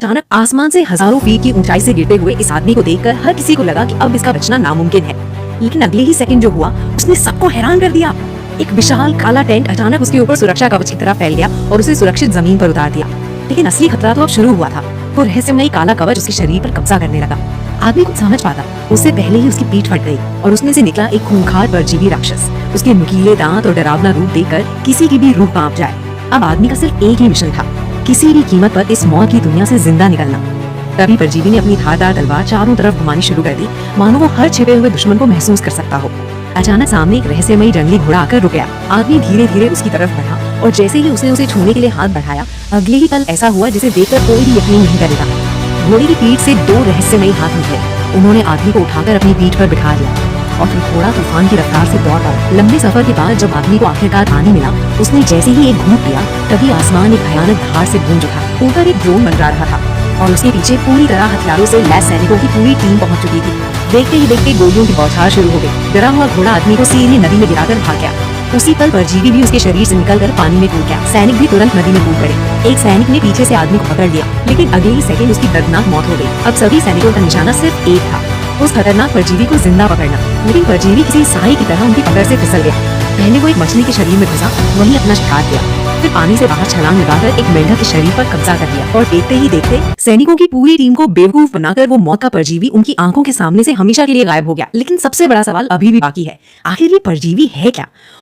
अचानक आसमान से हजारों फीट की ऊंचाई से गिरते हुए इस आदमी को देखकर हर किसी को लगा कि अब इसका बचना नामुमकिन है। लेकिन अगले ही सेकंड जो हुआ उसने सबको हैरान कर दिया। एक विशाल काला टेंट अचानक उसके ऊपर सुरक्षा कवच की तरह फैल गया और उसे सुरक्षित जमीन पर उतार दिया। लेकिन असली खतरा तो अब शुरू हुआ था। वो रहस्यमयी काला कवच उसके शरीर पर कब्जा करने लगा। आदमी कुछ समझ पाता उससे पहले ही उसकी पीठ फट गई और उसमें से निकला एक खूंखार परजीवी राक्षस। उसके नुकीले दांत और डरावना रूप देखकर किसी की भी रूह कांप जाए। अब आदमी का सिर्फ एक ही मिशन था, किसी भी कीमत पर इस मौत की दुनिया से जिंदा निकलना। तभी परजीवी ने अपनी धारदार तलवार चारों तरफ घुमानी शुरू कर दी, मानो वो हर छिपे हुए दुश्मन को महसूस कर सकता हो। अचानक सामने एक रहस्यमयी जंगली घोड़ा आकर रुक गया। आदमी धीरे धीरे उसकी तरफ बढ़ा और जैसे ही उसने उसे छूने के लिए हाथ बढ़ाया, अगले ही पल ऐसा हुआ जिसे देखकर कोई भी यकीन नहीं करेगा। घोड़े की पीठ से दो रहस्यमयी हाथ निकले। उन्होंने आदमी को उठाकर अपनी पीठ पर बिठा दिया और फिर घोड़ा तूफान की रफ्तार से दौड़ पड़ा। लंबे सफर के बाद जब आदमी को आखिरकार पानी मिला, उसने जैसे ही एक घूंट लिया, तभी आसमान एक भयानक धार से गूंज उठा। ऊपर एक ड्रोन मंडरा रहा था और उसके पीछे पूरी तरह हथियारों से लैस सैनिकों की पूरी टीम पहुंच चुकी थी। देखते ही देखते गोलियों की बौछार शुरू हो गई। डरा हुआ घोड़ा आदमी को सीधे नदी में गिराकर भाग गया। उसी पल परजीवी भी उसके शरीर से निकलकर पानी में कूद गया। सैनिक भी तुरंत नदी में कूद पड़े। एक सैनिक ने पीछे से आदमी को पकड़ लिया, लेकिन अगले ही सेकंड उसकी दर्दनाक मौत हो गई। अब सभी सैनिकों का निशाना सिर्फ एक था, उस खतरनाक परजीवी को जिंदा पकड़ना। लेकिन परजीवी किसी साई की तरह उनकी पकड़ से फिसल गया। पहले वो एक मछली के शरीर में घुसा, वहीं अपना शिकार किया, फिर पानी से बाहर छलांग लगाकर एक मेंढक के शरीर पर कब्जा कर लिया। और देखते ही देखते सैनिकों की पूरी टीम को बेवकूफ बनाकर वो मौत का परजीवी उनकी आंखों के सामने से हमेशा के लिए गायब हो गया। लेकिन सबसे बड़ा सवाल अभी भी बाकी है, आखिर ये परजीवी है क्या